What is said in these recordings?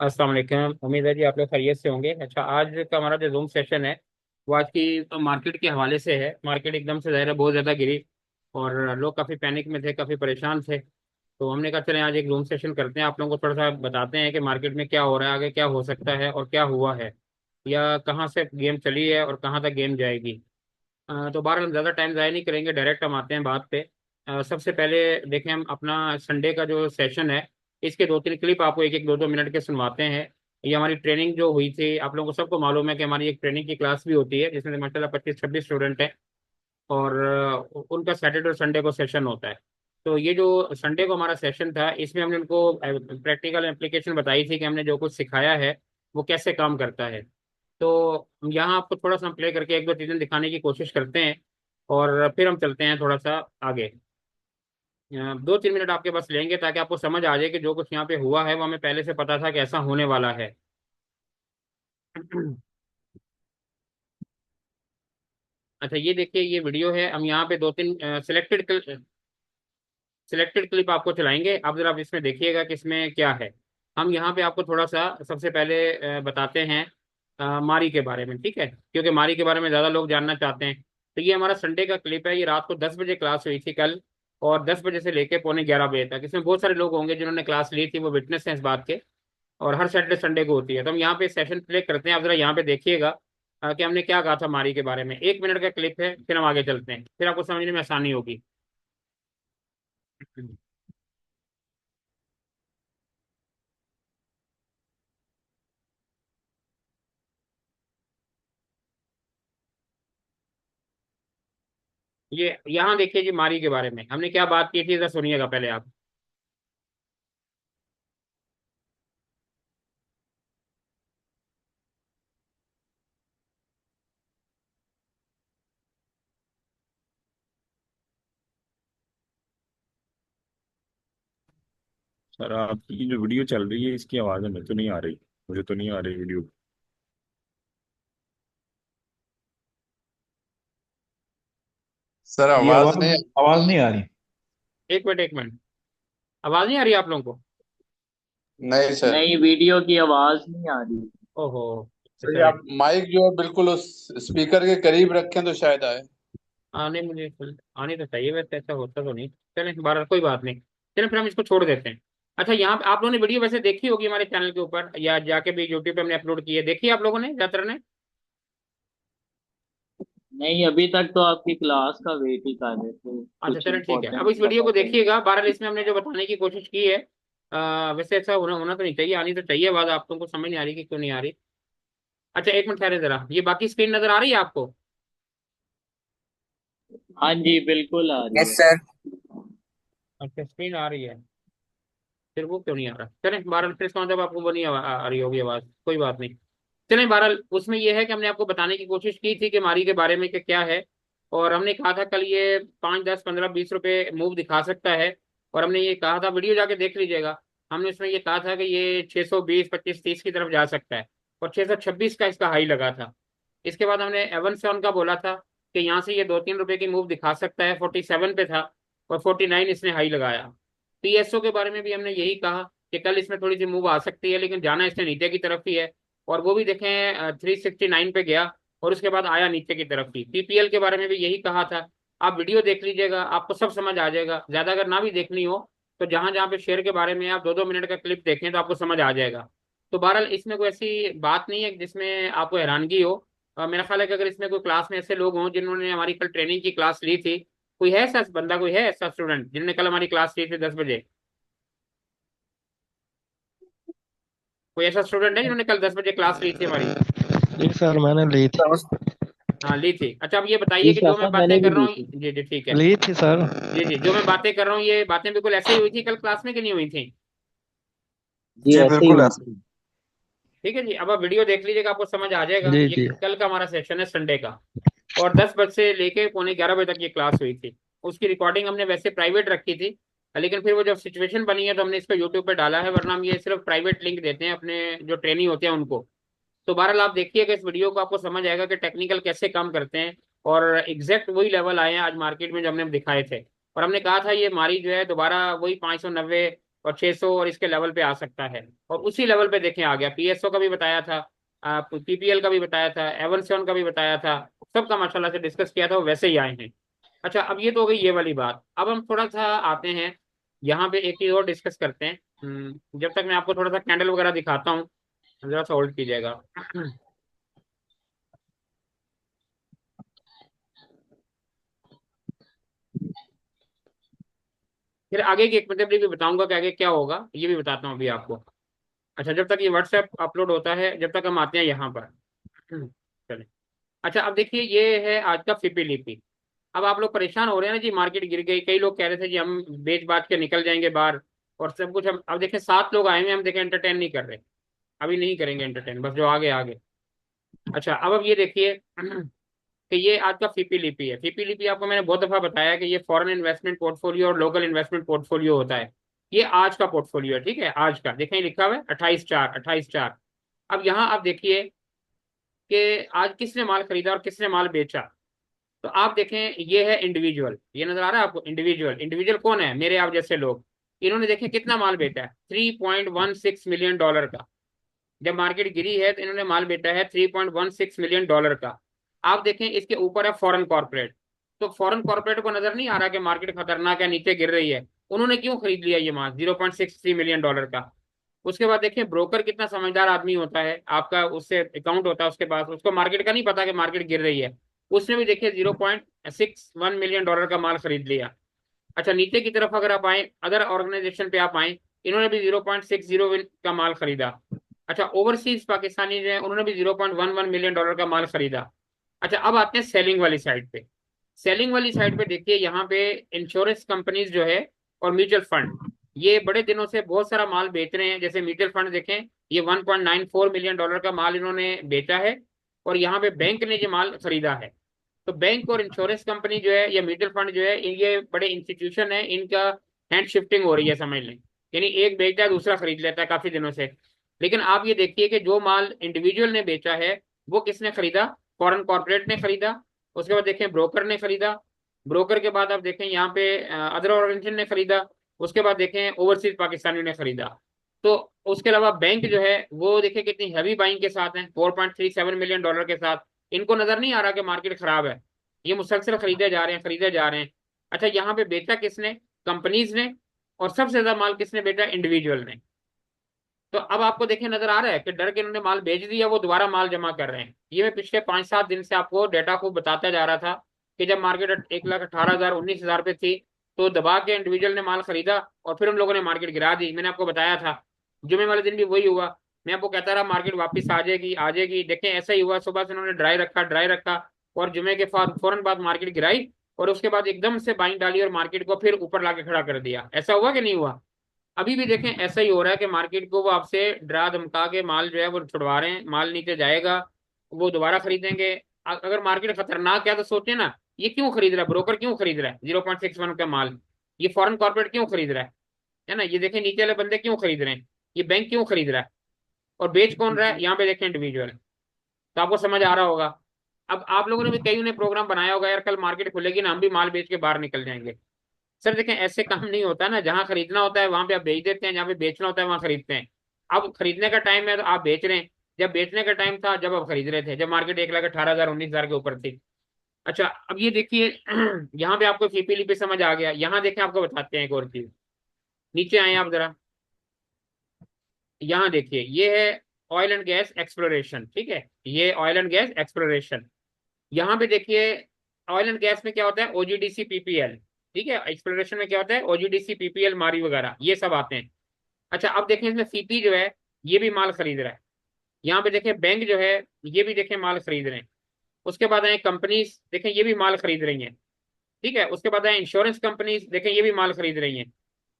अस्सलाम वालेकुम। उम्मीद है जी आप लोग खैरियत से होंगे। अच्छा, आज का हमारा जो जूम सेशन है वो आज की मार्केट के हवाले से है। मार्केट एकदम से ज़ाहिर है बहुत ज़्यादा गिरी और लोग काफ़ी पैनिक में थे, काफ़ी परेशान थे। तो हमने कहा चलें आज एक जूम सेशन करते हैं, आप लोगों को थोड़ा सा बताते हैं कि मार्केट में क्या हो रहा है, आगे क्या हो सकता है और क्या हुआ है, या कहाँ से गेम चली है और कहाँ तक गेम जाएगी। तो बहरहाल हम ज़्यादा टाइम ज़ाया नहीं करेंगे, डायरेक्ट हम आते हैं बात पे। सबसे पहले देखें हम अपना संडे का जो सेशन है, इसके दो तीन क्लिप आपको एक एक दो दो मिनट के सुनवाते हैं। ये हमारी ट्रेनिंग जो हुई थी, आप लोगों को सबको मालूम है कि हमारी एक ट्रेनिंग की क्लास भी होती है जिसमें माशाल्लाह 25-26 स्टूडेंट हैं। और उनका सैटरडे और संडे को सेशन होता है। तो ये जो संडे को हमारा सेशन था, इसमें हमने उनको प्रैक्टिकल एप्लीकेशन बताई थी कि हमने जो कुछ सिखाया है वो कैसे काम करता है। तो यहाँ आपको थोड़ा सा प्ले करके एक दो चीज़ें दिखाने की कोशिश करते हैं और फिर हम चलते हैं थोड़ा सा आगे। 2-3 मिनट आपके पास लेंगे ताकि आपको समझ आ जाए कि जो कुछ यहाँ पे हुआ है वो हमें पहले से पता था कि ऐसा होने वाला है। अच्छा, ये देखिए, ये वीडियो है। हम यहाँ पे दो तीन सिलेक्टेड क्लिप आपको चलाएंगे। आप जरा आप इसमें देखिएगा कि इसमें क्या है। हम यहाँ पे आपको थोड़ा सा सबसे पहले बताते हैं मारी के बारे में, ठीक है, क्योंकि मारी के बारे में ज़्यादा लोग जानना चाहते हैं। तो ये हमारा संडे का क्लिप है। ये रात को 10 बजे क्लास हुई थी कल, और 10 बजे से लेके पौने 11 बजे तक। इसमें बहुत सारे लोग होंगे जिन्होंने क्लास ली थी, वो विटनेस हैं इस बात के। और हर सैटरडे संडे को होती है। तो हम यहाँ पे सेशन प्ले करते हैं। आप जरा यहाँ पे देखिएगा कि हमने क्या कहा था मारी के बारे में। 1 मिनट का क्लिप है, फिर हम आगे चलते हैं, फिर आपको समझने में आसानी होगी। ये यहाँ देखिए जी, मारी के बारे में हमने क्या बात की थी, जरा सुनिएगा पहले आप। सर आपकी जो वीडियो चल रही है इसकी आवाज़ हमें तो नहीं आ रही। मुझे तो नहीं आ रही वीडियो। सर ये आवाज आवाज नहीं। आवाज नहीं आ रही। एक मिनट, एक मिनट। आवाज नहीं आ रही आप लोगों को? नहीं सर। नहीं, वीडियो की आवाज नहीं आ रही। ओहो। तो सर चले, आप माइक जो है बिल्कुल उस स्पीकर के करीब रखें तो शायद आए। आने मुझे आने तो चाहिए, वैसे ऐसा होता तो नहीं। चले, बारह कोई बात नहीं। चले, फिर हम इसको छोड़ देते हैं। अच्छा, यहाँ पे आप लोगों ने वीडियो वैसे देखी होगी हमारे चैनल के ऊपर, या जाके भी यूट्यूब पे हमने अपलोड की है, देखी है आप लोगों ने, ज्यादातर ने? नहीं, अभी तक तो आपकी क्लास का वेट ही कर रहे थे, अच्छा कुछ चलो ठीक है, अब इम्पोर्टेंट इस वीडियो पता को चले। देखिएगा। बहरहाल इसमें हमने जो बताने की कोशिश की है, वैसे ऐसा होना होना तो नहीं चाहिए, आनी तो चाहिए बात। आप लोगों को समझ नहीं आ रही कि क्यों नहीं आ रही। अच्छा, एक मिनट ठहरे जरा, ये बाकी स्क्रीन नजर आ रही है आपको? हाँ जी, बिल्कुल आ रही यस है। सर। अच्छा, स्क्रीन आ रही है, फिर वो क्यों नहीं आ रहा? चलें, बहरहाल फिर इसका मतलब आपको वो नहीं आ रही होगी आवाज़, कोई बात नहीं। चलें, बहरहाल उसमें ये है कि हमने आपको बताने की कोशिश की थी कि मारी के बारे में कि क्या है। और हमने कहा था कल ये 5, 10, 15, 20 रुपए मूव दिखा सकता है। और हमने ये कहा था, वीडियो जाके देख लीजिएगा। हमने उसमें ये कहा था कि ये 620, 25, 30 की तरफ जा सकता है। और 626 का इसका हाई लगा था। इसके बाद हमने एवन से उनका बोला था कि यहाँ से ये 2-3 रुपए की मूव दिखा सकता है, 47 पे था। और 49 इसने हाई लगाया। पीएसओ के बारे में भी हमने यही कहा कि कल इसमें थोड़ी सी मूव आ सकती है, लेकिन जाना इसने नीचे की तरफ ही है। और वो भी देखें 369 पे गया और उसके बाद आया नीचे की तरफ ही। पीपीएल के बारे में भी यही कहा था। आप वीडियो देख लीजिएगा, आपको सब समझ आ जाएगा। ज्यादा अगर ना भी देखनी हो तो जहां जहां पे शेयर के बारे में आप 2-2 मिनट का क्लिप देखें तो आपको समझ आ जाएगा। तो बहरहाल इसमें कोई ऐसी बात नहीं है जिसमें आपको हैरानगी हो। मेरा ख्याल है कि अगर इसमें कोई क्लास में ऐसे लोग हों जिन्होंने हमारी कल ट्रेनिंग की क्लास ली थी, कोई है ऐसा बंदा, कोई है ऐसा स्टूडेंट जिन्होंने कल हमारी क्लास ली थी 10 बजे? कोई ऐसा स्टूडेंट है जिन्होंने कल 10 बजे क्लास ली थी हमारी? जी सर, मैंने ली थी। हाँ, ली थी। अच्छा, अब ये बताइए जी कि शाह जो मैं साहब, बातें मैंने भी कर रहा ली हूँ, थी। जी जी ठीक है। ली थी सर। जी जी, जो मैं बातें कर रहा हूँ ये बातें बिल्कुल ऐसे ही हुई थी कल क्लास में, कि नहीं हुई थी? जी, जी ऐसे ही बिल्कुल हुई ऐसे थी। ही। ठीक है जी, अब आप वीडियो देख लीजिएगा, आपको समझ आ जाएगा। जी ये जी। कल का हमारा सेशन है संडे का। और 10 बजे से लेके पौने 11 बजे तक ये क्लास हुई थी। उसकी रिकॉर्डिंग हमने वैसे प्राइवेट रखी थी, लेकिन फिर वो जब सिचुएशन बनी है तो हमने इसको यूट्यूब पे डाला है, वरना हम ये सिर्फ प्राइवेट लिंक देते हैं अपने जो ट्रेनी होते हैं उनको। तो बहरहाल आप देखिएगा इस वीडियो को, आपको समझ आएगा कि टेक्निकल कैसे काम करते हैं। और एग्जैक्ट वही लेवल आए हैं आज मार्केट में जो हमने दिखाए थे। और हमने कहा था ये मारी जो है दोबारा वही 590, और 600 और इसके लेवल पे आ सकता है। और उसी लेवल पे देखें आ गया, पीएसओ का भी बताया था, पीपीएल का भी बताया था, एवन का भी बताया था, सबका माशाल्लाह से डिस्कस किया था, वो वैसे ही आए हैं। अच्छा, अब ये तो हो गई ये वाली बात। अब हम थोड़ा सा आते हैं यहाँ पे, एक चीज और डिस्कस करते हैं। जब तक मैं आपको थोड़ा सा कैंडल वगैरह दिखाता हूँ, जरा सा होल्ड कीजिएगा। फिर आगे की एक मतलब भी बताऊंगा कि आगे क्या होगा, ये भी बताता हूँ अभी आपको। अच्छा, जब तक ये व्हाट्सएप अपलोड होता है, जब तक हम आते हैं यहाँ पर। चले। अच्छा, अब देखिए ये है आज का फिपी लिपि। अब आप लोग परेशान हो रहे हैं ना जी, मार्केट गिर गई, कई लोग कह रहे थे जी हम बेच बाच के निकल जाएंगे बाहर और सब कुछ। हम अब देखें 7 लोग आए हैं, हम देखें एंटरटेन नहीं कर रहे, अभी नहीं करेंगे एंटरटेन, बस जो आगे आगे। अच्छा, अब ये देखिए कि ये आज का फीपी लिपि है। फीपी लिपि आपको मैंने बहुत दफा बताया कि ये फॉरेन इन्वेस्टमेंट पोर्टफोलियो और लोकल इन्वेस्टमेंट पोर्टफोलियो होता है। ये आज का पोर्टफोलियो है, ठीक है, आज का देखें लिखा हुआ है 28/4, 28/4। अब यहाँ आप देखिए कि आज किसने माल खरीदा और किसने माल बेचा। तो आप देखें, ये है इंडिविजुअल, ये नजर आ रहा है आपको, इंडिविजुअल। इंडिविजुअल कौन है? मेरे आप जैसे लोग। इन्होंने देखें कितना माल बेचा है, $3.16 मिलियन का। जब मार्केट गिरी है तो इन्होंने माल बेचा है $3.16 मिलियन का। आप देखें इसके ऊपर है फॉरेन कॉर्पोरेट। तो फॉरेन कॉर्पोरेट को नजर नहीं आ रहा कि मार्केट खतरनाक है, नीचे गिर रही है, उन्होंने क्यों खरीद लिया ये माल $0.63 मिलियन का। उसके बाद देखिए ब्रोकर कितना समझदार आदमी होता है, आपका उससे अकाउंट होता है उसके पास, उसको मार्केट का नहीं पता कि मार्केट गिर रही है, उसने भी देखिए $0.61 मिलियन का माल खरीद लिया। अच्छा, नीचे की तरफ अगर आप आए, अदर ऑर्गेनाइजेशन पे आप आए, इन्होंने भी 0.60 का माल खरीदा। अच्छा, ओवरसीज पाकिस्तानी जो है उन्होंने भी $0.11 मिलियन का माल खरीदा। अच्छा, अब आते हैं सेलिंग वाली साइड पे। सेलिंग वाली साइड पे देखिए यहाँ पे इंश्योरेंस कंपनीज जो है और म्यूचुअल फंड, ये बड़े दिनों से बहुत सारा माल बेच रहे हैं। जैसे म्यूचुअल फंड देखें, ये $1.94 मिलियन का माल इन्होंने बेचा है, और यहाँ पे बैंक ने ये माल खरीदा है। तो बैंक और इंश्योरेंस कंपनी जो है या म्यूचुअल फंड जो है, ये बड़े इंस्टीट्यूशन है, इनका हैंड शिफ्टिंग हो रही है, समझ लें। यानी एक बेचता है, दूसरा खरीद लेता है काफी दिनों से। लेकिन आप ये देखिए कि जो माल इंडिविजुअल ने बेचा है वो किसने खरीदा? फॉरेन कॉर्पोरेट ने खरीदा। उसके बाद देखें ब्रोकर ने खरीदा। ब्रोकर के बाद आप देखें यहाँ पे अदर ऑर्गेनाइजेशन ने खरीदा। उसके बाद देखें ओवरसीज पाकिस्तानी ने खरीदा। तो उसके अलावा बैंक जो है वो देखिए कितनी हैवी बाइंग के साथ है, $4.37 मिलियन के साथ। इनको नजर नहीं आ रहा कि मार्केट खराब है, ये मुसलसल खरीदे जा रहे हैं, खरीदे जा रहे हैं। अच्छा, यहाँ पे बेचा किसने? कंपनीज ने। और सबसे ज्यादा माल किसने बेचा? इंडिविजुअल ने। तो अब आपको देखिए नजर आ रहा है कि डर के इन्होंने माल बेच दिया, वो दोबारा माल जमा कर रहे हैं। ये मैं पिछले 5-7 दिन से आपको डेटा को बताता जा रहा था कि जब मार्केट 1,18,000 19,000 पे थी, तो दबा के इंडिविजुअल ने माल खरीदा और फिर हम लोगों ने मार्केट गिरा दी। मैंने आपको बताया था, जुमे वाले दिन भी वही हुआ। मैं आपको कहता रहा मार्केट वापस आ जाएगी, आ जाएगी। देखें ऐसा ही हुआ, सुबह से उन्होंने ड्राई रखा, ड्राई रखा, और जुमे के बाद फौरन बाद मार्केट गिराई, और उसके बाद एकदम से बाइंग डाली और मार्केट को फिर ऊपर लाके खड़ा कर दिया। ऐसा हुआ कि नहीं हुआ? अभी भी देखें ऐसा ही हो रहा है कि मार्केट को वो आपसे डरा धमका के माल जो है वो छुड़वा रहे हैं, माल नीचे जाएगा, वो दोबारा खरीदेंगे। अगर मार्केट खतरनाक है तो सोचे ना, ये क्यों खरीद रहा है, ब्रोकर क्यों खरीद रहा है 0.61 का माल, ये फॉरेन कॉर्पोरेट क्यों खरीद रहा है ना? ये देखें नीचे वाले बंदे क्यों खरीद रहे हैं, ये बैंक क्यों खरीद रहा है, और बेच कौन रहा है? यहाँ पे देखें इंडिविजुअल। तो आपको समझ आ रहा होगा। अब आप लोगों ने भी कई ने प्रोग्राम बनाया होगा, यार कल मार्केट खुलेगी ना, हम भी माल बेच के बाहर निकल जाएंगे। सर देखें ऐसे काम नहीं होता ना, जहां खरीदना होता है वहां पे आप बेच देते हैं, जहां पे बेचना होता है वहां खरीदते हैं। अब खरीदने का टाइम है तो आप बेच रहे हैं, जब बेचने का टाइम था जब आप खरीद रहे थे, जब मार्केट 1,18,000 19,000 के ऊपर थी। अच्छा, अब ये देखिए यहाँ पे आपको फीपी लिपि समझ आ गया। यहाँ देखें आपको बताते हैं एक और चीज, नीचे आए आप जरा, यहाँ देखिए ये है ऑयल एंड गैस एक्सप्लोरेशन, ठीक है, ये ऑयल एंड गैस एक्सप्लोरेशन। यहाँ पे देखिए ऑयल एंड गैस में क्या होता है? ओजीडीसी पीपीएल, ठीक है। एक्सप्लोरेशन में क्या होता है? ओजीडीसी पीपीएल मारी वगैरह ये सब आते हैं। अच्छा, अब देखें इसमें सीपी जो है ये भी माल खरीद रहा है। यहाँ पे देखें बैंक जो है ये भी देखें माल खरीद रहे हैं। उसके बाद आए कंपनीज, देखें ये भी माल खरीद रही हैं, ठीक है। उसके बाद आए इंश्योरेंस कंपनीज, देखें ये भी माल खरीद रही हैं।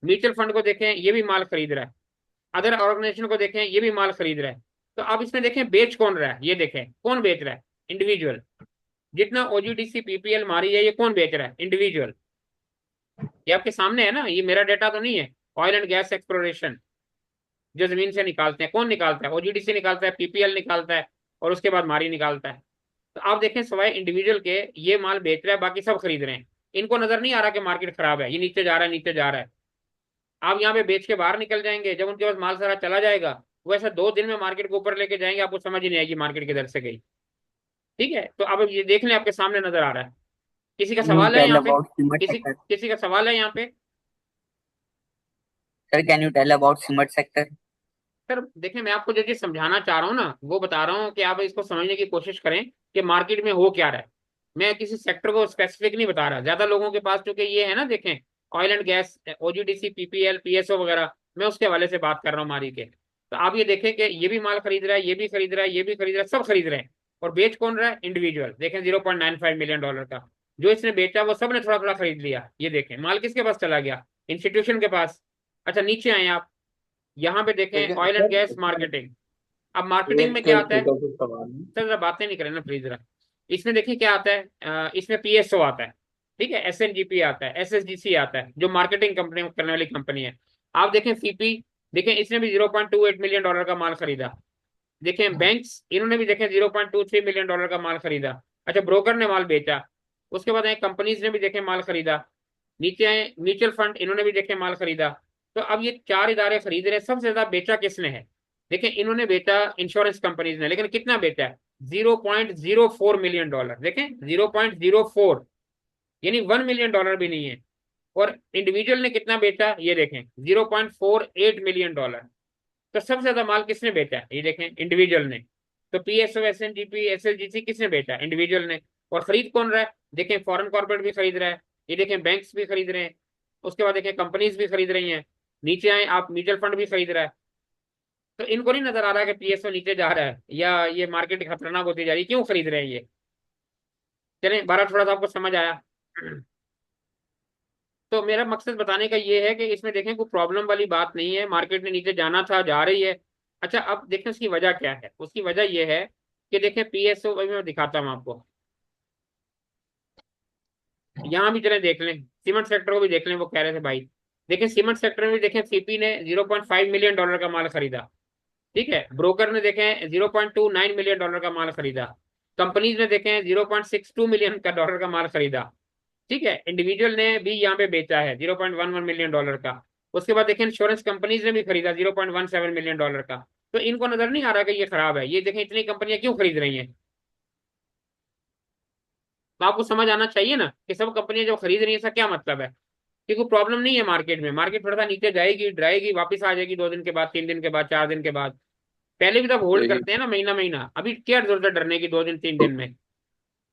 म्यूचुअल फंड को देखें ये भी माल खरीद रहा है। अदर ऑर्गेनाइजेशन को देखें ये भी माल खरीद रहा है। तो अब इसमें देखें बेच कौन रहा है, ये देखें कौन बेच रहा है? इंडिविजुअल। जितना ओजीडीसी पीपीएल मारी है ये कौन बेच रहा है? इंडिविजुअल। ये आपके सामने है ना, ये मेरा डेटा तो नहीं है। ऑयल एंड गैस एक्सप्लोरेशन जो जमीन से निकालते हैं, कौन निकालता है? ओजीडीसी निकालता है, पीपीएल निकालता है, और उसके बाद मारी निकालता है। तो आप देखें सिवाय इंडिविजुअल के ये माल बेच रहा है, बाकी सब खरीद रहे हैं। इनको नजर नहीं आ रहा कि मार्केट खराब है, ये नीचे जा रहा है, नीचे जा रहा है। आप यहाँ पे बेच के बाहर निकल जाएंगे, जब उनके पास माल सारा चला जाएगा वो ऐसा 2 दिन में मार्केट को ऊपर लेके जाएंगे, आपको समझ ही नहीं आएगी मार्केट किधर से गई। ठीक है, तो अब ये देख लें, आपके सामने नजर आ रहा है। किसी का Can you सवाल है tell यहाँ पे? about cement किसी sector? किसी का सवाल है यहाँ पे? Sir, can you tell about cement sector? Sir देखिए, मैं आपको जो चीज समझाना चाह रहा हूँ ना वो बता रहा हूँ कि आप इसको समझने की कोशिश करें कि मार्केट में हो क्या रहा है। मैं किसी सेक्टर को स्पेसिफिक नहीं बता रहा। ज्यादा लोगों के पास चूंकि ये है ना, देखें, oil and gas, OGDC, PPL, PSO वगैरह, मैं उसके हवाले से बात कर रहा हूँ मारी के। तो आप ये देखें कि ये भी माल खरीद रहा है, ये भी खरीद रहा है, ये भी खरीद रहा है, सब खरीद रहे हैं। और बेच कौन रहा है? इंडिविजुअल। देखें, $0.95 मिलियन का जो इसने बेचा वो सब ने थोड़ा थोड़ा खरीद लिया। ये देखें, माल किसके पास चला गया? इंस्टीट्यूशन के पास। अच्छा, नीचे आए आप, यहाँ पे ठीक देखें है oil and gas sir. Marketing. अब मार्केटिंग में एक क्या आता है? छोटा सा सवाल है। सर जरा बातें नहीं करें ना प्लीज जरा। इसमें देखिए क्या आता है, इसमें पीएसओ आता है, ठीक है, एसएनजीपी आता है, एसएसजीसी आता है, जो मार्केटिंग कंपनी करने वाली कंपनी है। आप देखें सीपी, देखें इसने भी $0.28 मिलियन का माल खरीदा। देखें बैंक्स, इन्होंने भी देखें $0.23 मिलियन का माल खरीदा। अच्छा, ब्रोकर ने माल बेचा। उसके बाद कंपनीज ने भी देखें माल खरीदा। नीचे आए म्यूचुअल फंड, इन्होंने भी देखे माल खरीदा। तो अब ये 4 इदारे खरीद रहे हैं। सबसे ज्यादा बेचा किसने है? देखें, इन्होंने बेचा इंश्योरेंस कंपनीज ने, लेकिन कितना बेचा है? $0.04 मिलियन। देखें, 0.04, यानी $1 मिलियन भी नहीं है। और इंडिविजुअल ने कितना बेचा ये देखें, $0.48 मिलियन। तो सबसे ज्यादा माल किसने बेचा है? ये देखें, इंडिविजुअल ने। तो पीएसओ, एसएनजीपी, एसएलजीसी किसने बेचा? इंडिविजुअल ने। और खरीद कौन रहा है? देखें, फॉरेन कॉर्पोरेट भी खरीद रहा है, ये देखें बैंक्स भी खरीद रहे हैं, उसके बाद देखें कंपनीज भी खरीद रही हैं। नीचे आए आप, म्यूचुअल फंड भी खरीद रहा है। तो इनको नहीं नजर आ रहा कि पीएसओ नीचे जा रहा है या ये मार्केट खतरनाक होती जा रही है, क्यों खरीद रहे हैं ये? चलें, बारह थोड़ा सा आपको समझ आया। तो मेरा मकसद बताने का ये है कि इसमें देखें कोई प्रॉब्लम वाली बात नहीं है, मार्केट ने नीचे जाना था, जा रही है। अच्छा, अब देखें उसकी वजह क्या है। उसकी वजह यह है कि देखें पीएसओ, अभी मैं दिखाता हूँ आपको, यहाँ भी चले देख लें, सीमेंट सेक्टर को भी देख लें। वो कह रहे थे भाई, देखें सीमेंट सेक्टर में भी देखें सीपी ने $0.5 मिलियन का माल खरीदा। ठीक है, ब्रोकर ने देखें $0.29 मिलियन का माल खरीदा। कंपनीज ने देखें $0.62 मिलियन का माल खरीदा। ठीक है, इंडिविजुअल ने भी यहाँ पे बेचा है $0.11 मिलियन का। उसके बाद देखें इंश्योरेंस कंपनीज ने भी खरीदा $0.17 मिलियन का। तो इनको नजर नहीं आ रहा कि ये खराब है? ये देखें इतनी कंपनियां क्यों खरीद रही हैं? तो आपको समझ आना चाहिए ना कि सब कंपनियां जो खरीद रही है, इसका क्या मतलब है? कि कोई प्रॉब्लम नहीं है मार्केट में। मार्केट थोड़ा सा नीचे जाएगी, ड्राएगी, वापस आ जाएगी 2 दिन के बाद, 3 दिन के बाद, 4 दिन के बाद। पहले भी तब होल्ड ठीक है। करते हैं ना, महीना महीना। अभी क्या जरूरत है डरने की 2 दिन 3 दिन में?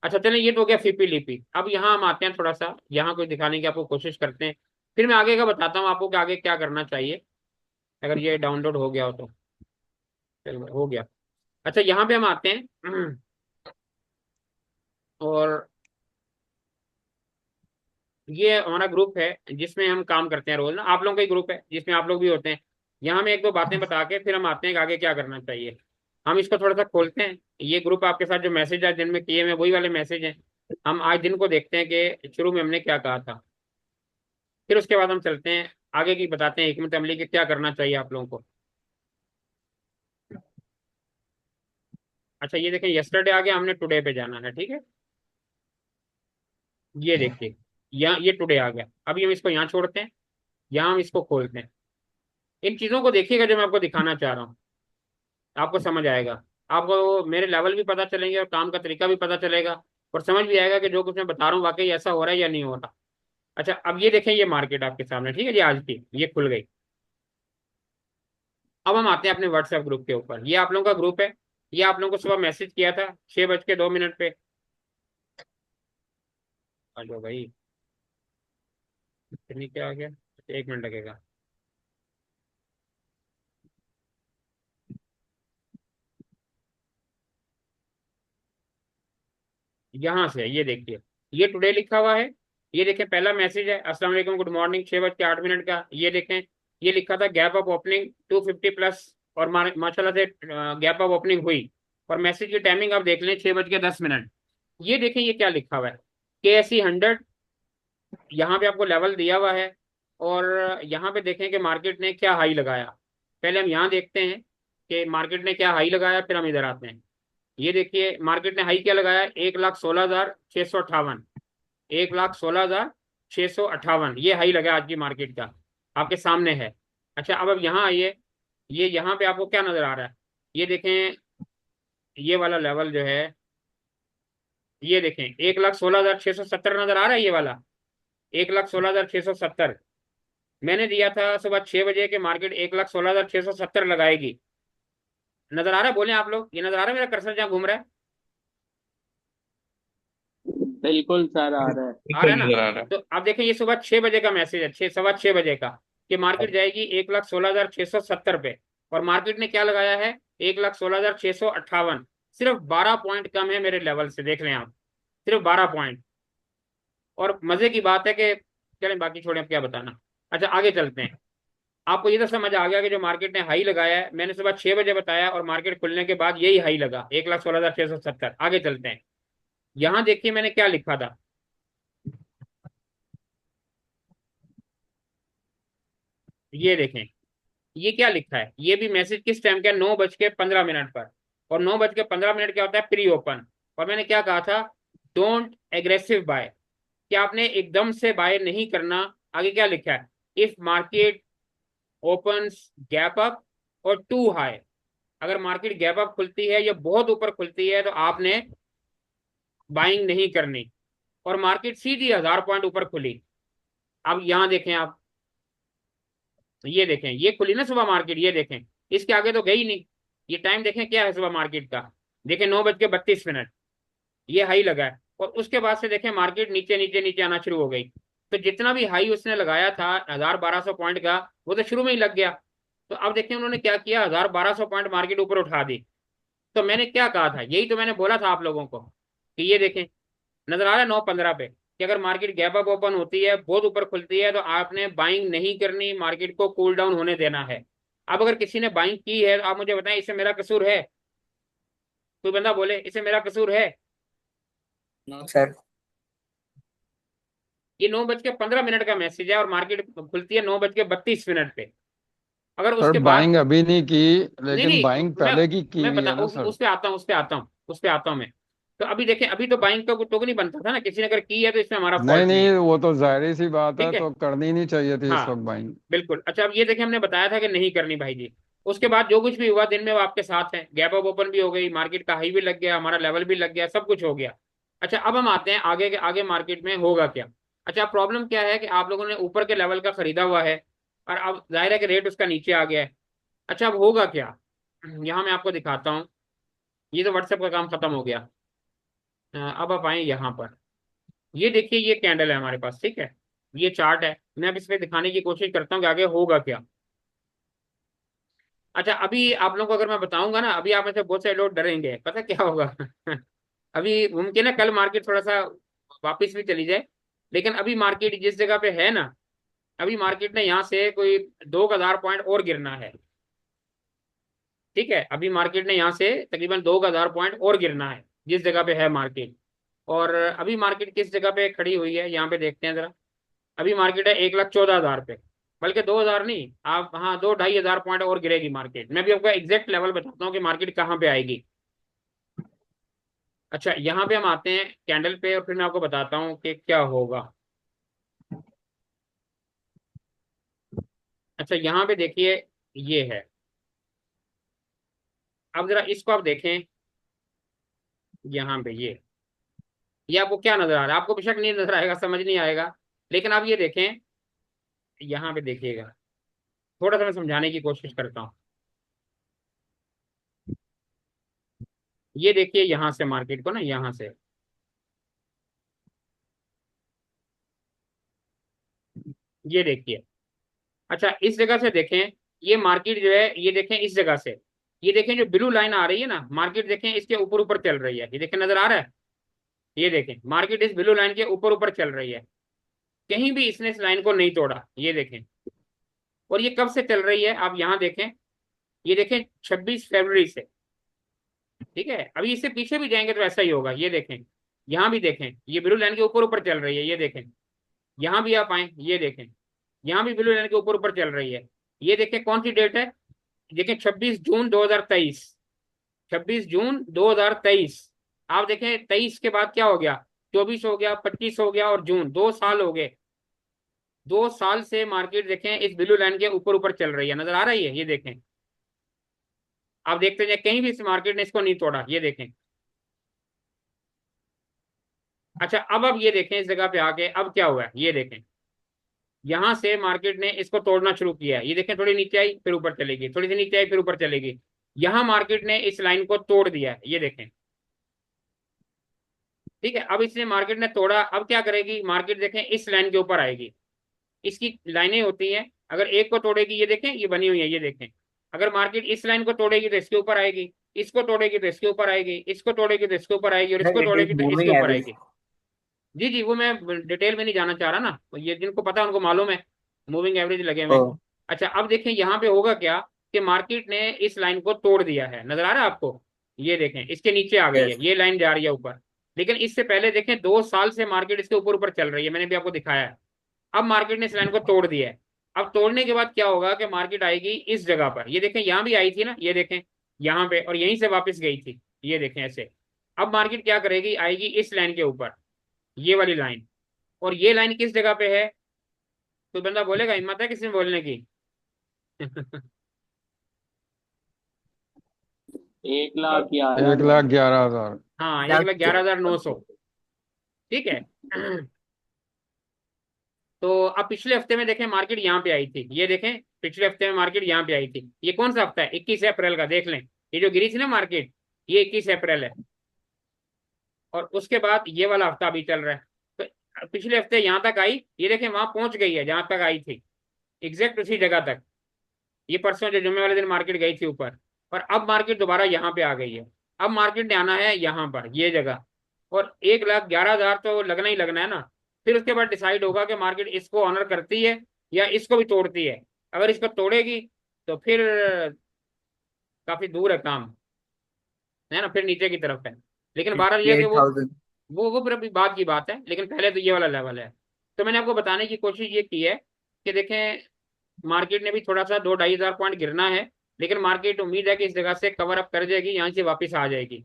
अच्छा चलें, ये तो हो गया फीपी लीपी। अब यहाँ हम आते हैं, थोड़ा सा यहाँ कोई दिखाने की आपको कोशिश करते हैं, फिर मैं आगे का बताता हूँ आपको कि आगे क्या करना चाहिए, अगर ये डाउनलोड हो गया हो तो। चलो हो गया। अच्छा, यहाँ पे हम आते हैं और ये हमारा ग्रुप है जिसमें हम काम करते हैं रोज ना। आप लोगों का ही ग्रुप है जिसमें आप लोग भी होते हैं। यहाँ में एक दो बातें बता के फिर हम आते हैं कि आगे क्या करना चाहिए। हम इसको थोड़ा सा खोलते हैं। ये ग्रुप आपके साथ जो मैसेज आज दिन में किए हुए वही वाले मैसेज हैं। हम आज दिन को देखते हैं कि शुरू में हमने क्या कहा था, फिर उसके बाद हम चलते हैं आगे की, बताते हैं हिकमत अमली के क्या करना चाहिए आप लोगों को। अच्छा, ये देखें, यस्टरडे आ गया, हमने टुडे पे जाना है। ठीक है, ये देखिए, यहाँ ये टुडे आ गया। अभी हम इसको यहाँ छोड़ते हैं, यहाँ हम इसको खोलते हैं। इन चीज़ों को देखिएगा जो मैं आपको दिखाना चाह रहा हूँ, आपको समझ आएगा। आपको मेरे लेवल भी पता चलेंगे और काम का तरीका भी पता चलेगा, और समझ भी आएगा कि जो कुछ मैं बता रहा हूँ वाकई ऐसा हो रहा है या नहीं हो रहा। अच्छा, अब ये देखें, ये मार्केट आपके सामने, ठीक है जी, आज की ये खुल गई। अब हम आते हैं अपने व्हाट्सएप ग्रुप के ऊपर। ये आप लोगों का ग्रुप है, ये आप लोगों को सुबह मैसेज किया था 6:02 पे। आ जाओ भाई, इतनी क्या आ गया? 1 मिनट लगेगा। यहाँ से ये देखिए, ये टुडे लिखा हुआ है। ये देखें, पहला मैसेज है, अस्सलाम वालेकुम, गुड मॉर्निंग, 6:08 का। ये देखें, ये लिखा था गैप अप ओपनिंग 250 प्लस, और माशाल्लाह से गैप अप ओपनिंग हुई। और मैसेज की टाइमिंग आप देख लें, 6:10। ये देखें, ये क्या लिखा हुआ है, KSE 100। यहाँ पे आपको लेवल दिया हुआ है, और यहाँ पे देखें कि मार्केट ने क्या हाई लगाया। पहले हम यहाँ देखते हैं कि मार्केट ने क्या हाई लगाया, फिर हम इधर आते हैं। ये देखिए, मार्केट ने हाई क्या लगाया, 1,16,658। 1,16,658 ये हाई लगा आज की मार्केट का। आपके सामने है। अच्छा अब यहाँ आइए, ये यहाँ पे आपको क्या नजर आ रहा है? ये देखें, ये वाला लेवल जो है, ये देखें 1,16,670 नजर आ रहा है ये वाला, 1,16,670। मैंने दिया था सुबह 6 बजे के मार्केट 1,16,670 लगाएगी। नजर आ रहा है? बोले आप लोग, ये नजर आ रहा है मेरा कर्सर जहाँ घूम रहा है? बिल्कुल सर आ रहा है। आ रहा है बिल्कुल ना? नजर आ रहा है। तो आप देखें ये सुबह 6 बजे का मैसेज है, 6 सवा 6 बजे का, कि मार्केट जाएगी 1,16,670 पे। और मार्केट ने क्या लगाया है? 1,16,658। सिर्फ 12 पॉइंट कम है मेरे लेवल से, देख लें आप, सिर्फ 12 पॉइंट। और मजे की बात है कि, चलें बाकी छोड़ें, अब क्या बताना। अच्छा आगे चलते हैं। आपको ये तो समझ आ गया कि जो मार्केट ने हाई लगाया है, मैंने सुबह 6 बजे बताया और मार्केट खुलने के बाद यही हाई लगा 1,16,670। आगे चलते हैं। यहां देखिए मैंने क्या लिखा था, ये देखें, ये क्या लिखा है? ये भी मैसेज किस टाइम का? 9:15 पर। और 9:15 क्या होता है? Pre open. और मैंने क्या कहा था? डोंट एग्रेसिव बाय, कि आपने एकदम से बाय नहीं करना। आगे क्या लिखा है? If market opens gap up और टू हाई, अगर मार्केट गैप अप खुलती है या बहुत ऊपर खुलती है तो आपने बाइंग नहीं करनी। और मार्केट सीधी 1,000 पॉइंट ऊपर खुली। अब यहां देखें आप, ये देखें, ये खुली ना सुबह मार्केट, ये देखें, इसके आगे तो गई नहीं। ये टाइम देखें क्या है सुबह मार्केट का, देखें 9:32। ये हाई लगा है और उसके बाद से देखें मार्केट नीचे नीचे नीचे आना शुरू हो गई। तो जितना भी हाई उसने लगाया था 1,200 पॉइंट का, वो तो शुरू में ही लग गया। तो अब देखें उन्होंने क्या किया, 1,200 पॉइंट मार्केट ऊपर उठा दी। तो मैंने क्या कहा था? यही तो मैंने बोला था आप लोगों को, कि ये देखें, नजर आ रहा है 9:15 पे, कि अगर मार्केट गैप अप ओपन होती है, बहुत ऊपर खुलती है, तो आपने बाइंग नहीं करनी, मार्केट को कूल डाउन होने देना है। अब अगर किसी ने बाइंग की है तो आप मुझे बताएं, इससे मेरा कसूर है? कोई बंदा बोले इससे मेरा कसूर है? No sir. ये 9:15 का मैसेज है और मार्केट खुलती है 9:32 पे। अगर सर उसके बाद, बाइंग अभी नहीं की, नहीं लेकिन नहीं, बाइंग मैं पहले की मैं हुई बता है ना सर। उस पे आता हूँ, उस पे आता हूँ मैं। तो अभी देखें, अभी तो बाइंग का कोई टोकन नहीं बनता था ना, किसी ने अगर की है तो इसमें हमारा नहीं फॉल्ट नहीं नहीं, है। वो तो जाहिर सी बात है, ठीक है, तो करनी नहीं चाहिए थी इस हाँ वक्त बाइंग। बिल्कुल। अच्छा अब ये देखें, हमने बताया था कि नहीं करनी भाई जी। उसके बाद जो कुछ भी हुआ दिन में वो आपके साथ है, गैप अप ओपन भी हो गई, मार्केट का हाई भी लग गया, हमारा लेवल भी लग गया, सब कुछ हो गया। अच्छा अब हम आते हैं आगे के आगे, मार्केट में होगा क्या? अच्छा प्रॉब्लम क्या है कि आप लोगों ने ऊपर के लेवल का खरीदा हुआ है और अब जाहिर है कि रेट उसका नीचे आ गया है। अच्छा अब होगा क्या? यहाँ मैं आपको दिखाता हूँ। ये तो व्हाट्सएप का काम खत्म हो गया। अब आप आए यहाँ पर, ये देखिए, ये कैंडल है हमारे पास, ठीक है, ये चार्ट है। मैं अब इस पे दिखाने की कोशिश करता हूँ कि आगे होगा क्या। अच्छा अभी आप लोगों को अगर मैं बताऊंगा ना, अभी आप में से बहुत सारे लोग डरेंगे, पता क्या होगा? अभी मुमकिन है कल मार्केट थोड़ा सा वापस भी चली जाए, लेकिन अभी मार्केट जिस जगह पे है ना, अभी मार्केट ने यहाँ से कोई 2,000 पॉइंट और गिरना है। ठीक है, अभी मार्केट ने यहाँ से तकरीबन 2,000 पॉइंट और गिरना है जिस जगह पे है मार्केट। और अभी मार्केट किस जगह पे खड़ी हुई है यहाँ पे देखते हैं जरा। अभी मार्केट है 1,14,000 पे, बल्कि 2,000 नहीं, आप हाँ 2-2,500 पॉइंट और गिरेगी मार्केट। मैं भी आपको एग्जैक्ट लेवल बताता हूँ कि मार्केट कहाँ पे आएगी। अच्छा यहाँ पे हम आते हैं कैंडल पे और फिर मैं आपको बताता हूँ कि क्या होगा। अच्छा यहाँ पे देखिए, ये है। अब जरा इसको आप देखें, यहाँ पे ये आपको क्या नजर आ रहा है? आपको बेशक नहीं नजर आएगा, समझ नहीं आएगा, लेकिन आप ये देखें, यहाँ पे देखिएगा, थोड़ा सा मैं समझाने की कोशिश करता हूँ। ये देखिए यहाँ से मार्केट को ना, यहाँ से, ये देखिए। अच्छा इस जगह से देखें, ये मार्केट जो है, ये देखें इस जगह से, ये देखें जो ब्लू लाइन आ रही है ना, मार्केट देखें इसके ऊपर ऊपर चल रही है, ये देखें नजर आ रहा है? ये देखें मार्केट इस ब्लू लाइन के ऊपर ऊपर चल रही है, कहीं भी इसने इस लाइन को नहीं तोड़ा, ये देखें। और ये कब से चल रही है आप यहाँ देखें, ये देखें 26 फरवरी से। ठीक है, अभी इससे पीछे भी जाएंगे तो ऐसा ही होगा, ये देखें। यहाँ भी देखें, ये ब्लू लाइन के ऊपर ऊपर चल रही है, ये देखें। यहाँ भी आप आए, ये देखें, यहाँ भी ब्लू लाइन के ऊपर ऊपर चल रही है। ये देखें कौन सी डेट है, देखें 26 जून 2023, 26 जून 2023। आप देखें 23 के बाद क्या हो गया, 24 हो गया, 25 हो गया और जून, 2 साल हो गए। 2 साल से मार्केट देखें इस ब्लू लाइन के ऊपर ऊपर चल रही है, नजर आ रही है, ये देखें। आप देखते जाए कहीं भी इस मार्केट ने इसको नहीं तोड़ा, ये देखें। अच्छा, अब ये देखें इस जगह पे आके अब क्या हुआ है, ये देखें। यहां से मार्केट ने इसको तोड़ना शुरू किया है, ये देखें, थोड़ी नीचे आई फिर ऊपर चलेगी, थोड़ी सी नीचे आई फिर ऊपर चलेगी। यहां मार्केट ने इस लाइन को तोड़ दिया है, ये देखें। ठीक है, अब इसने मार्केट ने तोड़ा, अब क्या करेगी मार्केट, देखें इस लाइन के ऊपर आएगी। इसकी लाइनें होती हैं, अगर एक को तोड़ेगी, ये देखें ये बनी हुई है, ये देखें। अगर मार्केट इस लाइन को तोड़ेगी तो इसके ऊपर आएगी, इसको तोड़ेगी तो इसके ऊपर आएगी, इसको तोड़ेगी तो इसके ऊपर आएगी, और सर इसको इट तोड़ेगी इज तो इसके मूविंग ऊपर एवरेज। आएगी। जी जी, वो मैं डिटेल में नहीं जाना चाह रहा ना, ये जिनको पता है उनको मालूम है, मूविंग एवरेज लगे ओ हुए। अच्छा, अब देखें यहाँ पे होगा क्या कि मार्केट ने इस लाइन को तोड़ दिया है, नजर आ रहा है आपको, ये देखें इसके नीचे आ गई है, यस। ये लाइन जा रही है ऊपर। लेकिन इससे पहले देखें 2 साल से मार्केट इसके ऊपर ऊपर चल रही है, मैंने भी आपको दिखाया है। अब मार्केट ने इस लाइन को तोड़ दिया है। अब तोड़ने के बाद क्या होगा कि मार्केट आएगी इस जगह पर, ये देखें यहाँ भी आई थी ना, ये देखें यहाँ पे, और यहीं से वापस गई थी, ये देखें ऐसे। अब मार्केट क्या करेगी, आएगी इस लाइन के ऊपर, ये वाली लाइन। और ये लाइन किस जगह पे है, कोई बंदा बोलेगा, हिम्मत है किसी में बोलने की? 1,11,000। 1,11,000। हाँ, 1,11,900। ठीक है। तो अब पिछले हफ्ते में देखें मार्केट यहाँ पे आई थी, ये देखें पिछले हफ्ते में मार्केट यहाँ पे आई थी। ये कौन सा हफ्ता है, 21 अप्रैल का, देख लें। ये जो गिरी थी ना मार्केट, ये 21 अप्रैल है। और उसके बाद ये वाला हफ्ता अभी चल रहा है। तो पिछले हफ्ते यहाँ तक आई, ये देखें वहां पहुंच गई है जहां तक आई थी, एग्जैक्ट उसी जगह तक। ये परसों जो जुम्मे वाले दिन मार्केट गई थी ऊपर, और अब मार्केट दोबारा यहाँ पे आ गई है। अब मार्केट ने आना है यहाँ पर, ये जगह। और 1,11,000 तो लगना ही लगना है ना। फिर उसके बाद डिसाइड होगा कि मार्केट इसको ऑनर करती है या इसको भी तोड़ती है। अगर इसको तोड़ेगी तो फिर काफी दूर है काम, है ना, फिर नीचे की तरफ है। लेकिन बहरहाल ये है कि एट थाउजेंड वो फिर अभी बात की बात है, लेकिन पहले तो ये वाला लेवल है। तो मैंने आपको बताने की कोशिश ये की है कि देखें मार्केट ने भी थोड़ा सा 2-2.5 हज़ार पॉइंट गिरना है, लेकिन मार्केट उम्मीद है कि इस जगह से कवर अप कर जाएगी, यहाँ से वापस आ जाएगी।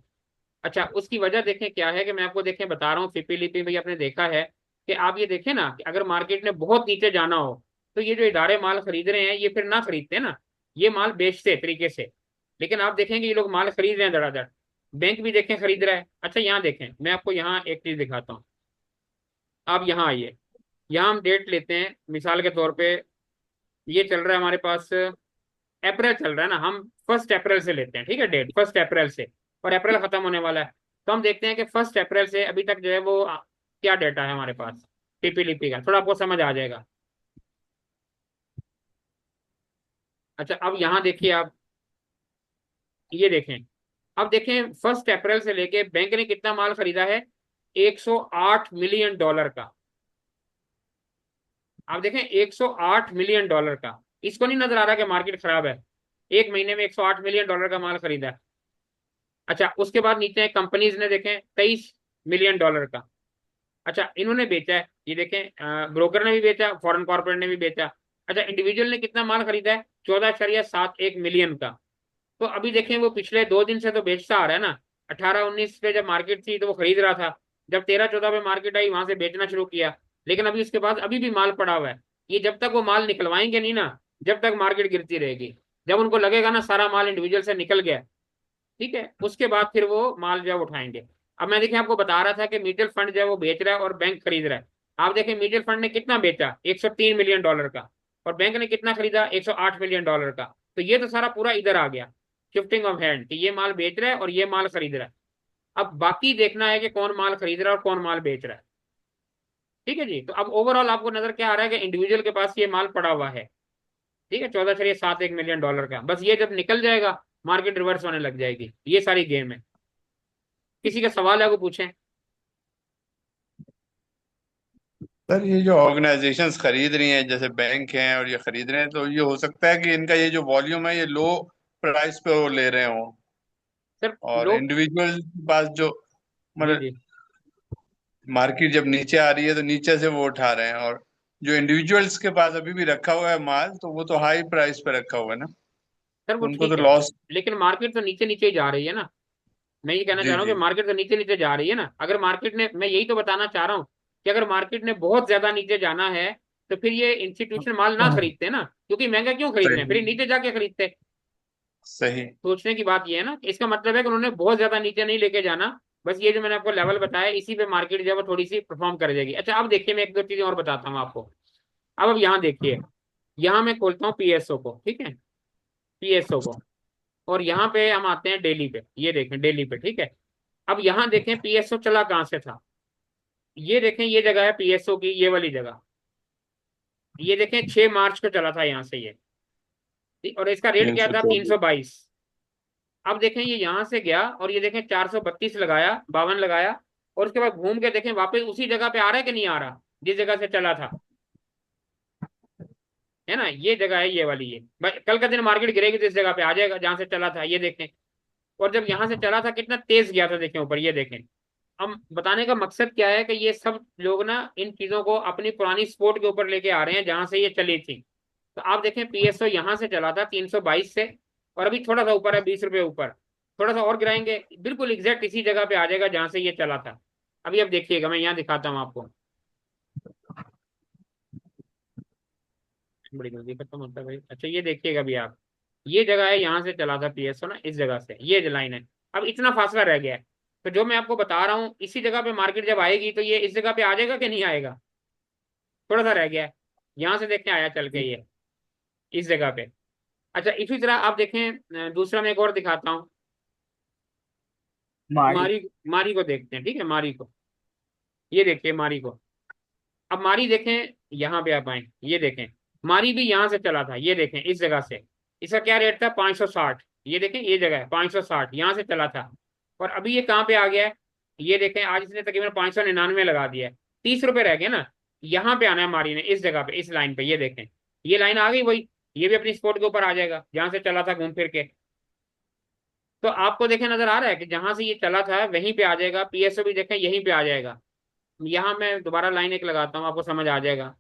अच्छा, उसकी वजह देखें क्या है कि मैं आपको देखें बता रहा हूँ, फिपी लिपी भी आपने देखा है कि आप ये देखें ना कि अगर मार्केट ने बहुत नीचे जाना हो तो ये जो इदारे माल खरीद रहे हैं ये फिर ना खरीदते ना, ये माल बेचते तरीके से। लेकिन आप देखेंगे ये लोग माल खरीद रहे हैं धड़ाधड़। बैंक भी देखें खरीद रहा है। अच्छा, यहाँ देखें, मैं आपको यहाँ एक चीज दिखाता हूँ। आप यहाँ आइए, यहाँ हम डेट लेते हैं मिसाल के तौर पे, ये चल रहा है हमारे पास अप्रैल चल रहा है ना, हम 1 अप्रैल से लेते हैं, ठीक है, डेट 1 अप्रैल से। और अप्रैल खत्म होने वाला है। तो हम देखते हैं कि 1 अप्रैल से अभी तक जो है वो क्या डेटा है हमारे पास, टीपी लिपी का, थोड़ा आपको समझ आ जाएगा। अच्छा, अब यहाँ देखिए आप, ये देखें, अब देखें 1 अप्रैल से लेके बैंक ने कितना माल खरीदा है, 108 मिलियन डॉलर का। आप देखें 108 मिलियन डॉलर का। इसको नहीं नजर आ रहा कि मार्केट खराब है, एक महीने में 108 मिलियन डॉलर का माल खरीदा है। अच्छा, उसके बाद नीचे कंपनीज ने देखें 23 मिलियन डॉलर का। अच्छा, इन्होंने बेचा है, ये देखें ब्रोकर ने भी बेचा, फॉरेन कॉर्पोरेट ने भी बेचा। अच्छा, इंडिविजुअल ने कितना माल खरीदा है, 14.71 मिलियन का। तो अभी देखें वो पिछले 2 दिन से तो बेचता आ रहा है ना। 18-19 पे जब मार्केट थी तो वो खरीद रहा था, जब 13-14 पे मार्केट आई वहां से बेचना शुरू किया। लेकिन अभी उसके बाद अभी भी माल पड़ा हुआ है। ये जब तक वो माल निकलवाएंगे नहीं ना, जब तक मार्केट गिरती रहेगी। जब उनको लगेगा ना सारा माल इंडिविजुअल से निकल गया, ठीक है, उसके बाद फिर वो माल जो है उठाएंगे। अब मैं देखिए आपको बता रहा था कि म्यूचुअल फंड जो है वो बेच रहा है और बैंक खरीद रहा है। आप देखें म्यूचुअल फंड ने कितना बेचा, 103 मिलियन डॉलर का, और बैंक ने कितना खरीदा, 108 मिलियन डॉलर का। तो ये तो सारा पूरा इधर आ गया, शिफ्टिंग ऑफ हैंड, कि ये माल बेच रहा है और ये माल खरीद रहा है। अब बाकी देखना है कि कौन माल खरीद रहा है और कौन माल बेच रहा है। ठीक है जी। तो अब ओवरऑल आपको नजर क्या आ रहा है कि इंडिविजुअल के पास ये माल पड़ा हुआ है, ठीक है, 14.71 मिलियन डॉलर का। बस ये जब निकल जाएगा मार्केट रिवर्स होने लग जाएगी। ये सारी गेम है। किसी का सवाल है वो पूछें। सर ये जो ऑर्गेनाइजेशंस खरीद रही हैं जैसे बैंक हैं और ये खरीद रहे हैं, तो ये हो सकता है कि इनका ये जो वॉल्यूम है ये लो प्राइस पे वो ले रहे हो, सर और लोग, इंडिविजुअल के पास जो जी मतलब जी, मार्केट जब नीचे आ रही है तो नीचे से वो उठा रहे हैं, और जो इंडिविजुअल्स के पास अभी भी रखा हुआ है माल तो वो तो हाई प्राइस पे रखा हुआ है ना, सर वो उनको तो ठीक है, लॉस। लेकिन मार्केट तो नीचे नीचे ही जा रही है ना। मैं ये कहना चाह जी रहा हूँ जी। कि मार्केट तो नीचे नीचे जा रही है ना। अगर मार्केट ने, मैं यही तो बताना चाह रहा हूँ कि अगर मार्केट ने बहुत ज्यादा नीचे जाना है तो फिर ये इंस्टीट्यूशन माल ना खरीदते ना, क्योंकि महंगा क्यों खरीद रहे हैं, फिर ये सही नीचे जाके खरीदते। सही। सोचने की बात ये है ना, इसका मतलब है कि उन्होंने बहुत ज्यादा नीचे नहीं लेके जाना, बस ये जो मैंने आपको लेवल बताया इसी पे मार्केट जो है वो थोड़ी सी परफॉर्म कर जाएगी। अच्छा अब देखिए, मैं एक दो चीजें और बताता हूँ आपको। अब यहाँ देखिए, यहाँ मैं खोलता हूँ पीएसओ को, ठीक है, पीएसओ को, और यहाँ पे हम आते हैं डेली पे, ये देखें डेली पे, ठीक है। अब यहाँ देखें पीएसओ चला कहाँ से था, ये देखें ये जगह है पीएसओ की, ये वाली जगह, ये देखें 6 मार्च को चला था यहाँ से ये, और इसका रेट तीन क्या सौ था, चौबीस 322। अब देखें ये यहाँ से गया और ये देखें 432 लगाया, 52 लगाया, और उसके बाद घूम के देखें वापस उसी जगह पे आ रहा है कि नहीं आ रहा, जिस जगह से चला था, है ना, ये जगह है ये वाली, ये भाई कल का दिन मार्केट गिरेगी तो इस जगह पे आ जाएगा जहां से चला था, ये देखें। और जब यहाँ से चला था कितना तेज गया था, देखें ऊपर, ये देखें। अब बताने का मकसद क्या है कि ये सब लोग ना इन चीजों को अपनी पुरानी स्पोर्ट के ऊपर लेके आ रहे हैं जहां से ये चली थी। तो आप देखें पीएसओ यहाँ से चला था 322 से, और अभी थोड़ा सा ऊपर है, 20 रुपए ऊपर, थोड़ा सा और गिराएंगे बिल्कुल एग्जैक्ट इसी जगह पे आ जाएगा जहां से ये चला था। अभी अब देखिएगा, मैं यहाँ दिखाता हूँ आपको, बड़ी जल्दी खत्म होता है भाई। अच्छा ये देखिएगा अभी आप, ये जगह है यहाँ से चला था पीएसओ ना, इस जगह से ये जो लाइन है, अब इतना फासला रह गया है। तो जो मैं आपको बता रहा हूँ इसी जगह पे मार्केट जब आएगी तो ये इस जगह पे आ जाएगा कि नहीं आएगा, थोड़ा सा रह गया है, यहाँ से देखने आया चल के ये इस जगह पे। अच्छा इसी तरह आप देखें, दूसरा मैं एक और दिखाता हूँ, मारी। मारी, मारी को देखते हैं, ठीक है, मारी को, ये देखिए मारी को। अब मारी देखें, यहाँ पे आप आए, ये देखें, मारी भी यहाँ से चला था, ये देखें इस जगह से, इसका क्या रेट था, 560, ये देखें ये जगह है 560, यहाँ से चला था, और अभी ये कहाँ पे आ गया है, ये देखें आज इसने तकरीबन 599 लगा दिया है, 30 रुपए रह गए ना। यहाँ पे आना है मारी ने, इस जगह पे, इस लाइन पे, ये देखें, ये लाइन आ गई वही, ये भी अपनी स्पॉट के ऊपर आ जाएगा जहां से चला था घूम फिर के। तो आपको देखें नजर आ रहा है कि जहां से ये चला था वहीं पे आ जाएगा, पीएसओ भी देखें यहीं पे आ जाएगा। यहाँ मैं दोबारा लाइन एक लगाता हूँ, आपको समझ आ जाएगा,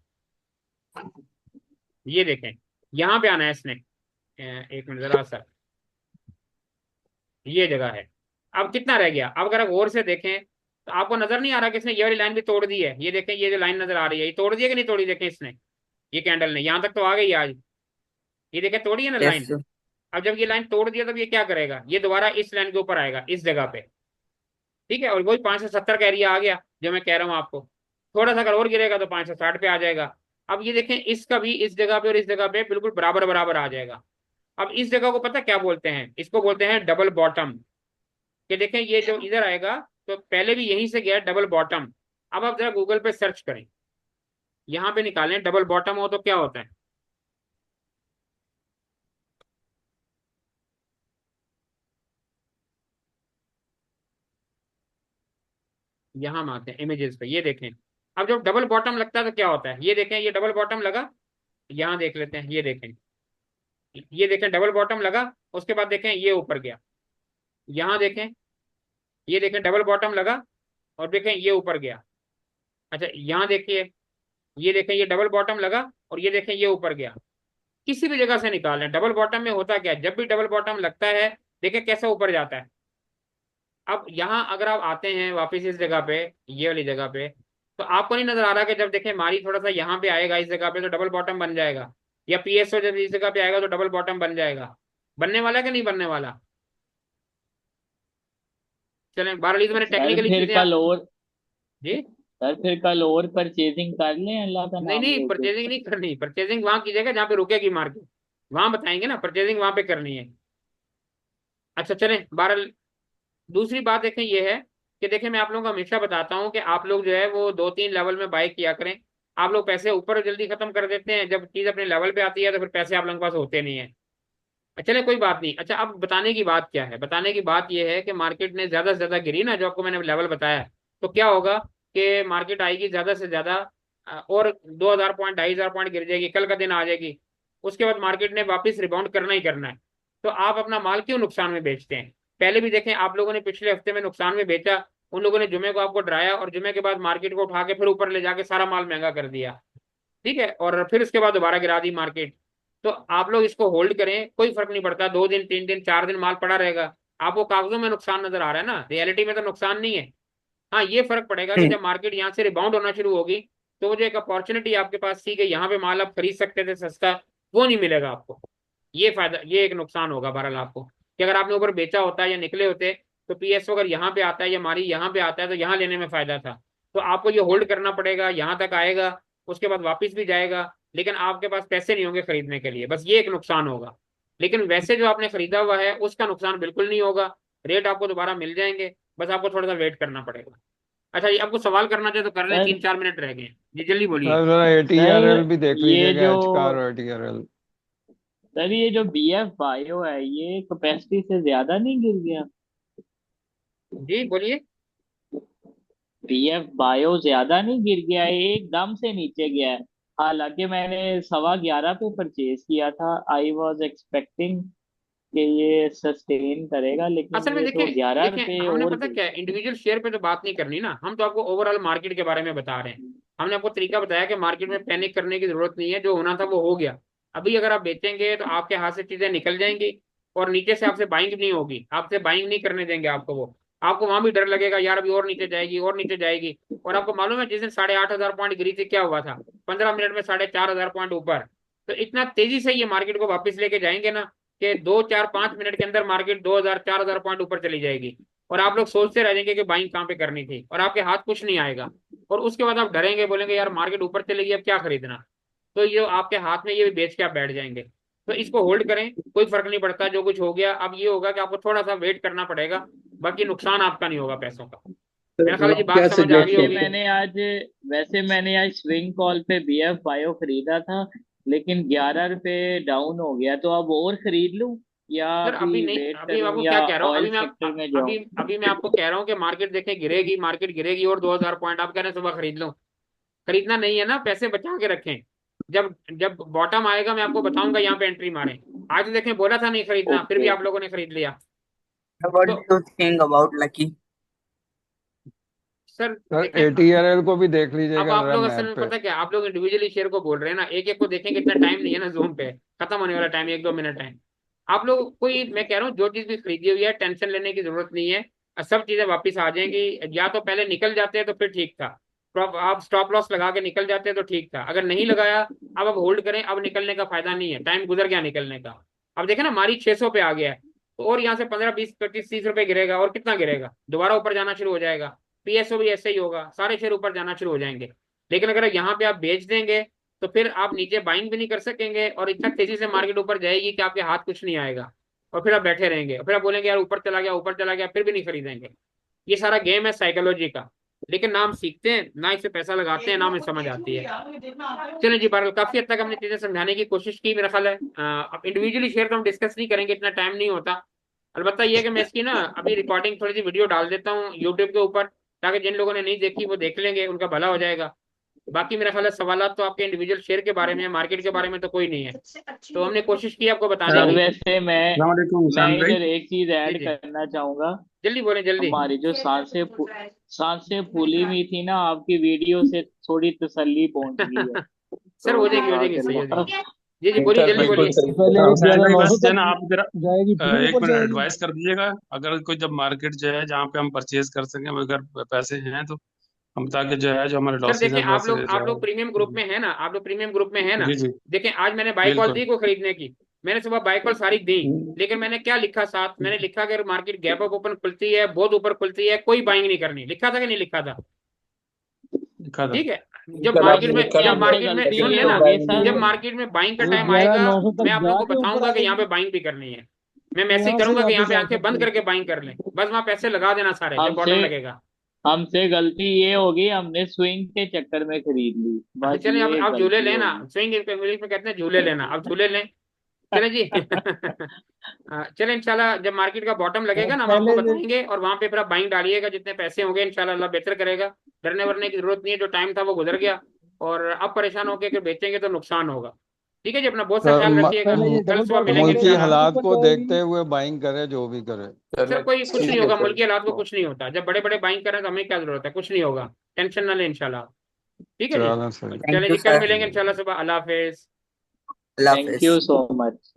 ये देखें यहाँ पे आना है इसने, एक मिनट जरा सा, ये जगह है। अब कितना रह गया, अब अगर आप गौर से देखें तो आपको नजर नहीं आ रहा कि इसने ये वाली लाइन भी तोड़ दी है, ये देखें ये जो लाइन नजर आ रही है, ये तोड़ दी है कि नहीं तोड़ी, देखें इसने, ये कैंडल ने यहाँ तक तो आ गई आज, ये देखें तोड़ी है ना यस लाइन। अब जब ये लाइन तोड़ दिया तब ये क्या करेगा, ये दोबारा इस लाइन के ऊपर आएगा इस जगह पे, ठीक है, और वही 570 का एरिया आ गया जो मैं कह रहा हूँ आपको। थोड़ा सा अगर और गिरेगा तो 560 पे आ जाएगा। अब ये देखें इसका भी इस जगह पे और इस जगह पे बिल्कुल बराबर बराबर आ जाएगा। अब इस जगह को पता क्या बोलते हैं, इसको बोलते हैं डबल बॉटम, कि देखें ये जो इधर आएगा तो पहले भी यहीं से गया डबल बॉटम। अब आप जरा गूगल पे सर्च करें, यहाँ पे निकालें डबल बॉटम हो तो क्या होता है, यहाँ हम आते हैं इमेजेस पे, ये देखें। अब जब डबल बॉटम लगता है तो क्या होता है, ये देखें ये डबल बॉटम लगा, यहाँ देख लेते हैं, ये देखें डबल बॉटम लगा, उसके बाद देखें ये ऊपर गया, यहाँ देखें, ये देखें डबल बॉटम लगा और देखें ये ऊपर गया। अच्छा यहाँ देखिए, ये देखें ये डबल बॉटम लगा और ये देखें ये ऊपर गया। किसी भी जगह से निकाल लें, डबल बॉटम में होता क्या है, जब भी डबल बॉटम लगता है देखें कैसे ऊपर जाता है। अब यहाँ अगर आप आते हैं वापस इस जगह पे, ये वाली जगह पे, तो आपको नहीं नजर आ रहा कि जब देखें मारी थोड़ा सा यहाँ पे आएगा इस जगह पे तो डबल बॉटम बन जाएगा, या पीएसओ जब इस जगह पे आएगा तो डबल बॉटम बन जाएगा, बनने वाला है कि नहीं बनने वाला। चलें बहरहाल तो मैंने सर टेक्निकली फिर चीजें कल और जी, सर फिर कल और परचेजिंग कर लें अल्लाह का नहीं नाम नहीं लेके। परचेजिंग नहीं करनी, परचेजिंग वहां कीजिएगा जहाँ पे रुकेगी मार्केट, वहां बताएंगे ना, परचेजिंग वहां पे करनी है। अच्छा चलें बहरहाल, दूसरी बात देखें ये है कि देखें मैं आप लोगों को हमेशा बताता हूँ कि आप लोग जो है वो 2-3 लेवल में बाई किया करें। आप लोग पैसे ऊपर जल्दी खत्म कर देते हैं, जब चीज अपने लेवल पे आती है तो फिर पैसे आप लोगों के पास होते नहीं है। चले कोई बात नहीं। अच्छा अब बताने की बात क्या है, बताने की बात यह है कि मार्केट ने ज्यादा से ज्यादा गिरी ना, जो आपको मैंने लेवल बताया, तो क्या होगा कि मार्केट आएगी ज्यादा से ज्यादा, और 2000 पॉइंट 2500 पॉइंट गिर जाएगी, कल का दिन आ जाएगी, उसके बाद मार्केट ने वापस रिबाउंड करना ही करना है। तो आप अपना माल क्यों नुकसान में बेचते हैं। पहले भी देखें आप लोगों ने पिछले हफ्ते में नुकसान में बेचा, उन लोगों ने जुमे को आपको डराया और जुमे के बाद मार्केट को उठा के फिर ऊपर ले जाके सारा माल महंगा कर दिया, ठीक है, और फिर उसके बाद दोबारा गिरा दी मार्केट। तो आप लोग इसको होल्ड करें, कोई फर्क नहीं पड़ता, 2 दिन 3 दिन 4 दिन माल पड़ा रहेगा, आपको कागजों में नुकसान नजर आ रहा है ना, रियलिटी में तो नुकसान नहीं है। हाँ ये फर्क पड़ेगा कि जब मार्केट यहाँ से रिबाउंड होना शुरू होगी तो वो जो एक अपॉर्चुनिटी आपके पास थी कि यहाँ पे माल आप खरीद सकते थे सस्ता, वो नहीं मिलेगा आपको। ये फायदा, ये एक नुकसान होगा बहरहाल आपको, कि अगर आपने ऊपर बेचा होता या निकले होते, तो पीएसओ अगर यहाँ पे आता है या मारी यहाँ पे आता है तो यहाँ लेने में फायदा था। तो आपको ये होल्ड करना पड़ेगा, यहाँ तक आएगा, उसके बाद वापस भी जाएगा, लेकिन आपके पास पैसे नहीं होंगे खरीदने के लिए, बस ये एक नुकसान होगा। लेकिन वैसे जो आपने खरीदा हुआ है उसका नुकसान बिल्कुल नहीं होगा, रेट आपको दोबारा मिल जाएंगे, बस आपको थोड़ा सा वेट करना पड़ेगा। अच्छा जी, आपको सवाल करना चाहे तो कर लें, सर 3-4 मिनट रह गए हैं जी, जल्दी बोलिए। सर जरा एटीआरएल सर भी देख ये लीजिएगा, जो एच कार और एटीआरएल। सर ये जो बीएफ बायो है ये कैपेसिटी से ज्यादा नहीं गिर गया? जी बोलिए। बीएफ बायो ज्यादा नहीं गिर गया है, एकदम से नीचे गया है। हालांकि मैंने 11.25 पे परचेज किया था, आई वाज एक्सपेक्टिंग कि ये सस्टेन करेगा, लेकिन असल में ये देखें, तो 11 देखें रुपए हमने और पता गिर क्या है, इंडिविजुअल शेयर पे तो बात नहीं करनी ना, हम तो आपको ओवरऑल मार्केट के बारे में बता रहे हैं। हमने आपको तरीका बताया कि मार्केट में पैनिक करने की जरूरत नहीं है, जो होना था वो हो गया। अभी अगर आप बेचेंगे तो आपके हाथ से चीजें निकल जाएंगी, और नीचे से आपसे बाइंग नहीं होगी, आपसे बाइंग नहीं करने देंगे आपको वो। आपको वहां भी डर लगेगा यार अभी और नीचे जाएगी और नीचे जाएगी। और आपको मालूम है जिस दिन 8,500 पॉइंट गिरी थी क्या हुआ था, 15 मिनट में 4,500 पॉइंट ऊपर। तो इतना तेजी से ये मार्केट को वापस लेके जाएंगे ना, कि 2-4-5 मिनट के अंदर मार्केट 2,000-4,000 पॉइंट ऊपर चली जाएगी। और आप लोग सोचते रह जाएंगे कि बाइंग कहाँ पे करनी थी, और आपके हाथ कुछ नहीं आएगा। और उसके बाद आप डरेंगे, बोलेंगे यार मार्केट ऊपर चलेगी अब क्या खरीदना। तो ये आपके हाथ में ये भी बेच के आप बैठ जाएंगे। तो इसको होल्ड करें, कोई फर्क नहीं पड़ता, जो कुछ हो गया। अब ये होगा कि आपको थोड़ा सा वेट करना पड़ेगा, बाकी नुकसान आपका नहीं होगा पैसों का। मेरा ख्याल है जी बात समझ आ गई वैसे होगी। मैंने आज वैसे मैंने आज स्विंग कॉल पे बीएफ बायो खरीदा था, लेकिन 11 रुपए डाउन हो गया, तो अब और खरीद लूं या सर अभी अभी नहीं, वेट अभी मैं करूं आपको या क्या कह रहा हूँ, ऑयल अभी मैं सेक्टर में अभी जाऊं? अभी मैं आपको कह रहा हूँ कि मार्केट देखें गिरेगी, मार्केट गिरेगी और 2,000 पॉइंट आप कह रहे हैं सुबह खरीद लो। खरीदना नहीं है ना, पैसे बचा के रखें। जब जब बॉटम आएगा मैं आपको बताऊंगा यहाँ पे एंट्री मारें। आज देखें बोला था नहीं खरीदना, फिर भी Okay. आप लोगों ने खरीद लिया। What तो do you think about Lucky? Sir sir देखें, एटीआरएल को भी देख अब लीजिएगा आप जरा लोग असल मैप में पे। पता क्या, आप लोग इंडिविजुअली शेयर को बोल रहे हैं ना, एक एक को देखेंगे, इतना टाइम नहीं है ना, जूम पे खत्म होने वाला टाइम 1-2 मिनट है। आप लोग कोई, मैं कह रहा हूँ जो चीज भी खरीदी हुई है टेंशन लेने की जरूरत नहीं है, सब चीजें वापस आ जाएंगी। या तो पहले निकल जाते हैं तो फिर ठीक था, आप स्टॉप लॉस लगा के निकल जाते हैं तो ठीक था, अगर नहीं लगाया अब होल्ड करें, अब निकलने का फायदा नहीं है, टाइम गुजर गया निकलने का। अब देखें ना हमारी 600 पे आ गया है, तो और यहाँ से 15-20-25-30 रुपए गिरेगा, और कितना गिरेगा, दोबारा ऊपर जाना शुरू हो जाएगा। पीएसओ भी ऐसे ही होगा, सारे शेयर ऊपर जाना शुरू हो जाएंगे। लेकिन अगर यहाँ पे आप बेच देंगे तो फिर आप नीचे बाइंग भी नहीं कर सकेंगे, और इतना तेजी से मार्केट ऊपर जाएगी कि आपके हाथ कुछ नहीं आएगा, और फिर आप बैठे रहेंगे, और फिर आप बोलेंगे यार ऊपर चला गया, ऊपर चला गया, फिर भी नहीं खरीदेंगे। ये सारा गेम है साइकोलॉजी का, लेकिन ना हम सीखते हैं, ना इसे पैसा लगाते हैं, ना हमें समझ आती है। चलिए जी बार काफी हद तक हमने चीजें समझाने की कोशिश की, मेरा ख्याल है अब इंडिविजुअली शेयर तो हम डिस्कस नहीं करेंगे, इतना टाइम नहीं होता। अलबत्ता ये है कि मैं इसकी ना अभी रिकॉर्डिंग थोड़ी सी वीडियो डाल देता हूँ यूट्यूब के ऊपर, ताकि जिन लोगों ने नहीं देखी वो देख लेंगे, उनका भला हो जाएगा। बाकी मेरा ख्याल है सवाल तो आपके इंडिविजुअल शेयर के बारे में, मार्केट के बारे में तो कोई नहीं है। तो हमने कोशिश की आपको बताने सर की। वैसे अस्सलामुअलैकुम मैं हुसैन भाई। इधर एक चीज जी ऐड जी, करना चाहूंगा। जल्दी बोलें जल्दी। हमारी जो सांसें फूली हुई थी ना, आपकी वीडियो से थोड़ी तसल्ली पहुंच गई है, सर तो हो जाएगी सही हो जज़ाकल्लाह। जाएगी। जी जी बोलिए, जल्दी बिल्कुल बोलिए। सही। पहले हुसैन भाई 11,900 बस जो है तक ना आप जरा जाएगी, फिर एक ऊपर मिनट जाएगी। एडवाइस कर दीजिएगा, अगर कोई जब मार्केट जो है जहाँ पे हम परचेज कर सकें, अगर पैसे हैं तो हम, ताकि जो है जो हमारे सर लॉसेज देखें, हैं थोड़ा आप लोग से जो आप है। लोग प्रीमियम ग्रुप में है ना, आप लोग प्रीमियम ग्रुप में है ना। जी जी देखें आज मैंने बाई कॉल बिल्कुल। दी को खरीदने की, मैंने सुबह बाई कॉल सारी दी, लेकिन मैंने क्या लिखा साथ, मैंने लिखा कि मार्केट गैप अप ओपन खुलती है, बहुत ऊपर खुलती है, कोई बाइंग नहीं करनी, लिखा था कि नहीं लिखा था। लिखा था। ठीक है, देखिए हमसे गलती सुन ये लेना, होगी जब सर। मार्केट में बाइंग का ये टाइम आएगा 11,900 मैं तक आप लोग को जाके ऊपर बताऊंगा कि यहाँ आएगी, पे बाइंग भी करनी है। मैं तो मैसेज यहाँ से करूंगा कि यहाँ वापस पे आ आंखें बंद सकते करके बाइंग कर लें, बस वहां पैसे लगा देना सारे जब हमसे बॉटम लगेगा। हमसे गलती ये होगी, हमने स्विंग के चक्कर में खरीद ली, अच्छा बस चलें, अब ये अब झूले गलती लेना, होगी। स्विंग इंग्लिश में कहते हैं झूले लेना, अब झूले लें। चलें जी। चलें इंशाल्लाह जब मार्केट का बॉटम हैं। लगेगा ना हम आपको पहले जो बताएंगे, और वहां पे फिर आप बाइंग डालिएगा, जितने पैसे होंगे इंशाल्लाह अल्लाह बेहतर करेगा। डरने वरने की जरूरत नहीं है, जो टाइम था वो गुजर गया, और अब परेशान होकर अगर बेचेंगे तो नुकसान होगा। ठीक है जी, अपना बहुत सा सर ख्याल रखिएगा, पहले ये कल डबल सुबह बॉटम मिलेंगे मुल्की लगेगी, इंशाल्लाह। फिर हालात ऊपर को जाएगी। देखते हुए बाइंग करे जो भी करे। सर कोई कुछ ठीक नहीं है होगा, सर। मुल्की हालात को कुछ नहीं होता, जब बड़े बड़े बाइंग करें तो हमें क्या जरूरत है, कुछ नहीं होगा, टेंशन ना लें इंशाल्लाह। ठीक है जी, चलो सही। Thank चलें you, जी, कल sir. मिलेंगे इंशाल्लाह सुबह, अल्लाह हाफिज। Allah thank you Hafiz. So much.